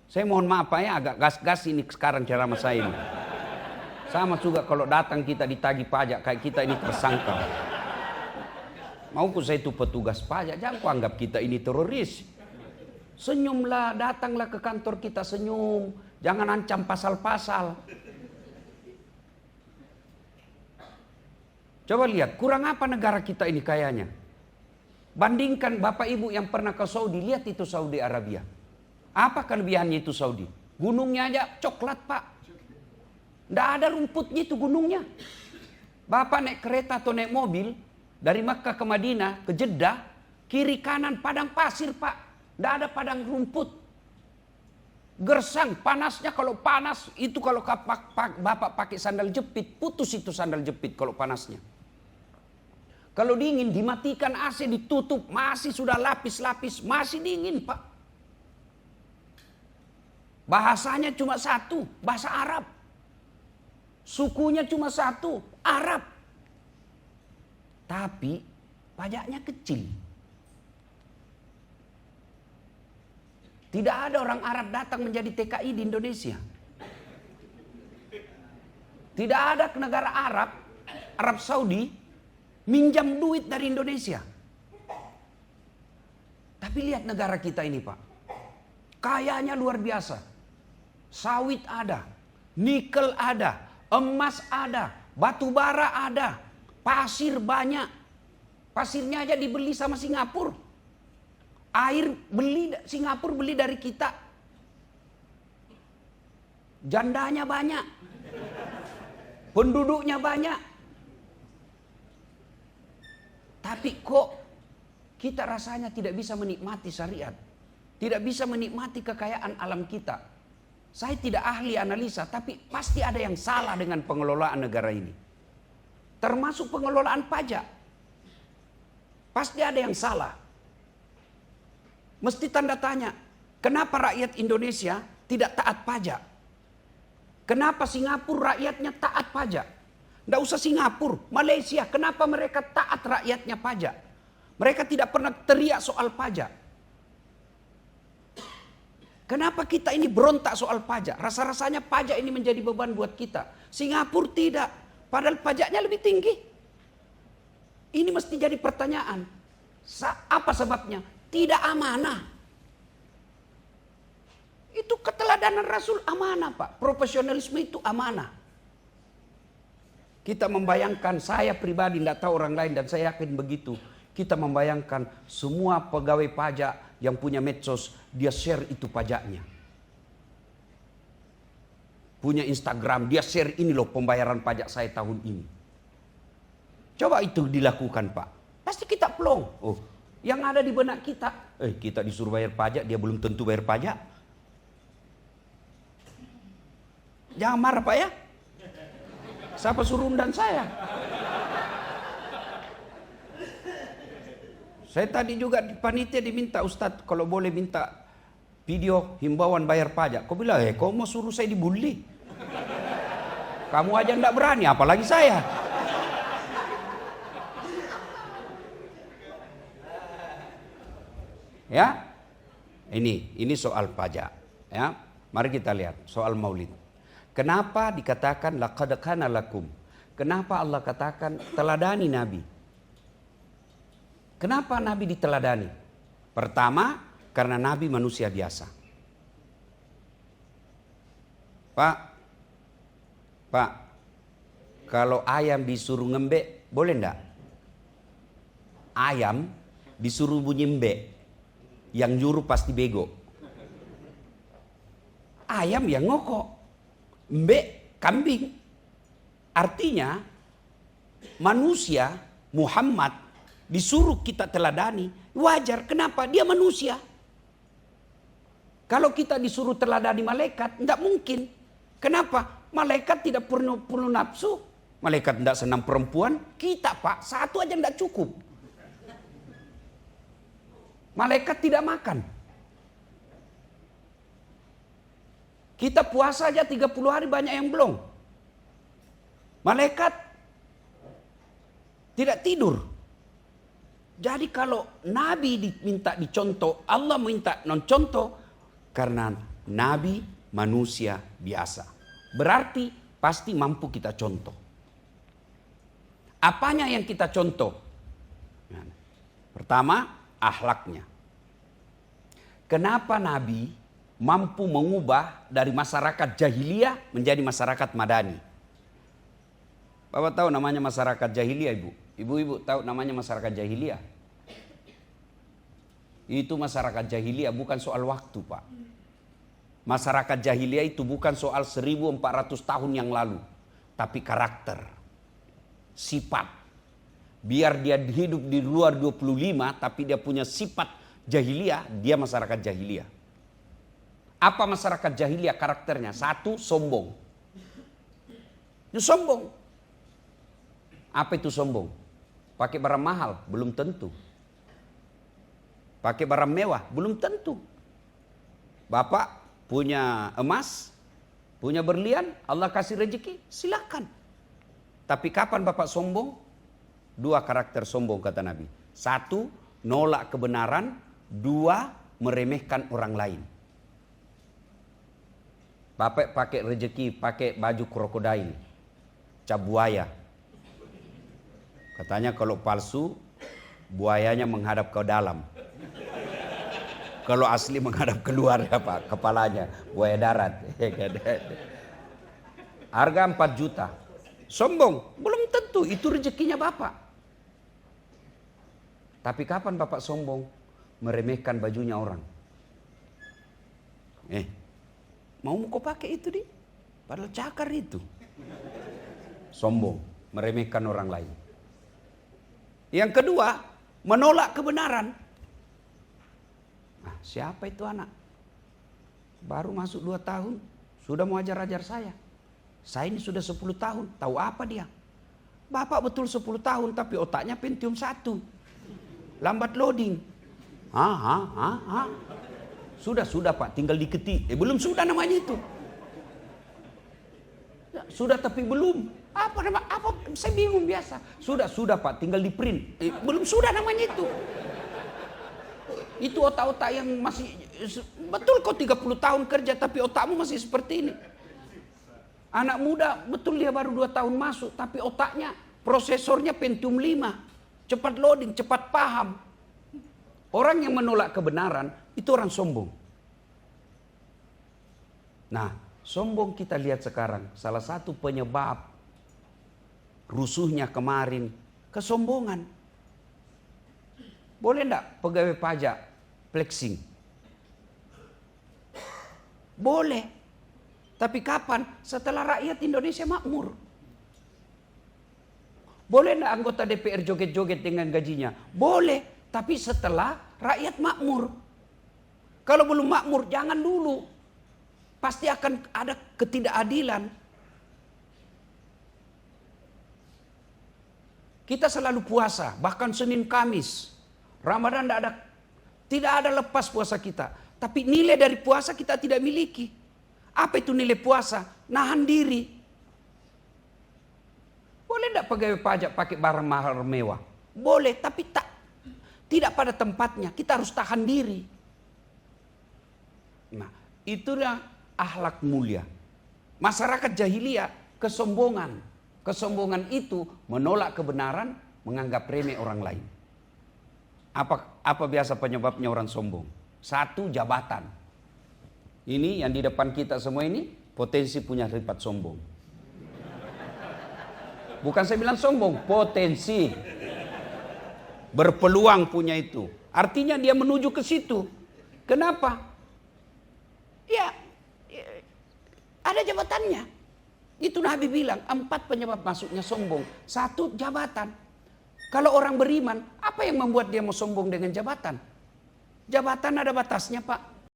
Saya mohon maaf Pak ya, agak gas-gas ini sekarang ceramah saya ini. Sama juga kalau datang kita ditagih pajak, kayak kita ini tersangka. Maupun saya itu petugas pajak, jangan kau anggap kita ini teroris. Senyumlah, datanglah ke kantor kita senyum. Jangan ancam pasal-pasal. Coba lihat, kurang apa negara kita ini kayanya. Bandingkan Bapak Ibu yang pernah ke Saudi, lihat itu Saudi Arabia. Apa kelebihannya itu Saudi? Gunungnya aja coklat Pak. Tidak ada rumputnya itu gunungnya. Bapak naik kereta atau naik mobil, dari Makkah ke Madinah, ke Jeddah, kiri kanan padang pasir Pak. Tidak ada padang rumput. Gersang, panasnya kalau panas, itu kalau Bapak pakai sandal jepit, putus itu sandal jepit kalau panasnya. Kalau dingin dimatikan AC, ditutup, masih sudah lapis-lapis, masih dingin Pak. Bahasanya cuma satu, bahasa Arab. Sukunya cuma satu, Arab. Tapi pajaknya kecil. Tidak ada orang Arab datang menjadi TKI di Indonesia. Tidak ada negara Arab, Arab Saudi, minjam duit dari Indonesia. Tapi lihat negara kita ini Pak. Kayanya luar biasa. Sawit ada, nikel ada, emas ada, batu bara ada, pasir banyak. Pasirnya aja dibeli sama Singapura. Air Singapura beli dari kita. Jandanya banyak. Penduduknya banyak. Tapi kok kita rasanya tidak bisa menikmati syariat. Tidak bisa menikmati kekayaan alam kita. Saya tidak ahli analisa, tapi pasti ada yang salah dengan pengelolaan negara ini. Termasuk pengelolaan pajak. Pasti ada yang salah. Mesti tanda tanya, kenapa rakyat Indonesia tidak taat pajak? Kenapa Singapura rakyatnya taat pajak? Tidak usah Singapura, Malaysia, kenapa mereka taat rakyatnya pajak? Mereka tidak pernah teriak soal pajak. Kenapa kita ini berontak soal pajak? Rasa-rasanya pajak ini menjadi beban buat kita. Singapura tidak, padahal pajaknya lebih tinggi. Ini mesti jadi pertanyaan. Apa sebabnya? Tidak amanah. Itu keteladanan Rasul amanah Pak. Profesionalisme itu amanah. Kita membayangkan, saya pribadi tidak tahu orang lain dan saya yakin begitu. Kita membayangkan semua pegawai pajak yang punya medsos, dia share itu pajaknya. Punya Instagram, dia share ini loh pembayaran pajak saya tahun ini. Coba itu dilakukan Pak. Pasti kita plong. Oh, yang ada di benak kita, kita disuruh bayar pajak, dia belum tentu bayar pajak. Jangan marah Pak ya. Siapa suruh undang saya? Saya tadi juga di panitia diminta, Ustadz kalau boleh minta video himbauan bayar pajak. Kau bilang, kau mau suruh saya dibully? Kamu aja enggak berani, apalagi saya. Ya, ini soal pajak. Ya, mari kita lihat soal maulid. Kenapa dikatakan laqad kana lakum? Kenapa Allah katakan teladani Nabi? Kenapa Nabi diteladani? Pertama, karena Nabi manusia biasa. Pak, kalau ayam disuruh ngembek, boleh enggak? Ayam disuruh bunyi mbek, yang nyuruh pasti bego. Ayam yang ngokok, mbek kambing. Artinya manusia Muhammad disuruh kita teladani, wajar. Kenapa? Dia manusia. Kalau kita disuruh teladani malaikat, tidak mungkin. Kenapa? Malaikat tidak perlu nafsu. Malaikat tidak senang perempuan. Kita Pak, satu aja tidak cukup. Malaikat tidak makan. Kita puasa aja 30 hari banyak yang belum. Malaikat tidak tidur. Jadi kalau Nabi diminta dicontoh, Allah minta non contoh, karena nabi manusia biasa. Berarti pasti mampu kita contoh. Apanya yang kita contoh? Pertama, akhlaknya. Kenapa nabi mampu mengubah dari masyarakat jahiliyah menjadi masyarakat madani? Bapak tahu namanya masyarakat jahiliyah, Ibu? Ibu-ibu tahu namanya masyarakat jahiliyah? Itu masyarakat jahiliyah bukan soal waktu, Pak. Masyarakat jahiliyah itu bukan soal 1400 tahun yang lalu. Tapi karakter, sifat. Biar dia hidup di luar 25 tapi dia punya sifat jahiliyah, dia masyarakat jahiliyah. Apa masyarakat jahiliyah karakternya? Satu, sombong. Itu sombong. Apa itu sombong? Pakai barang mahal? Belum tentu. Pakai barang mewah? Belum tentu. Bapak punya emas, punya berlian, Allah kasih rezeki, silakan. Tapi kapan Bapak sombong? Dua karakter sombong kata Nabi. Satu, nolak kebenaran. Dua, meremehkan orang lain. Bapak pakai rezeki, pakai baju krokodil, cap buaya. Katanya kalau palsu, buayanya menghadap ke dalam. Kalau asli menghadap keluar ya Pak, kepalanya, buaya darat. Harga 4 juta. Sombong, belum tentu itu rezekinya Bapak. Tapi kapan Bapak sombong? Meremehkan bajunya orang. Mau kau pakai itu di? Padahal cakar itu. Sombong, meremehkan orang lain. Yang kedua, menolak kebenaran. Nah, siapa itu anak? Baru masuk 2 tahun, sudah mau ajar-ajar saya. Saya ini sudah 10 tahun, tahu apa dia? Bapak betul 10 tahun, tapi otaknya Pentium 1. Lambat loading. Sudah Pak, tinggal diketik. Belum sudah namanya itu. Sudah tapi belum. Apa saya bingung biasa. Sudah Pak, tinggal di print. Belum sudah namanya itu. Itu otak-otak yang masih betul kau 30 tahun kerja tapi otakmu masih seperti ini. Anak muda betul dia baru 2 tahun masuk tapi otaknya prosesornya Pentium 5. Cepat loading, cepat paham. Orang yang menolak kebenaran itu orang sombong. Nah, sombong kita lihat sekarang salah satu penyebab rusuhnya kemarin kesombongan. Boleh enggak pegawai pajak flexing? Boleh. Tapi kapan? Setelah rakyat Indonesia makmur. Boleh enggak anggota DPR joget-joget dengan gajinya? Boleh. Tapi setelah rakyat makmur. Kalau belum makmur jangan dulu. Pasti akan ada ketidakadilan. Kita selalu puasa, bahkan Senin Kamis. Ramadan tidak ada lepas puasa kita. Tapi nilai dari puasa kita tidak miliki. Apa itu nilai puasa? Nahan diri. Boleh tidak pegawai pajak pakai barang mahal mewah? Boleh, tapi tidak pada tempatnya. Kita harus tahan diri. Nah, itulah akhlak mulia. Masyarakat jahiliyah kesombongan. Kesombongan itu menolak kebenaran, menganggap remeh orang lain. Apa biasa penyebabnya orang sombong? Satu, jabatan. Ini yang di depan kita semua ini potensi punya sifat sombong. Bukan saya bilang sombong, potensi. Berpeluang punya itu. Artinya dia menuju ke situ. Kenapa? Ya, ada jabatannya. Itu Nabi bilang 4 penyebab masuknya sombong. 1, jabatan. Kalau orang beriman, apa yang membuat dia mau sombong dengan jabatan? Jabatan ada batasnya Pak.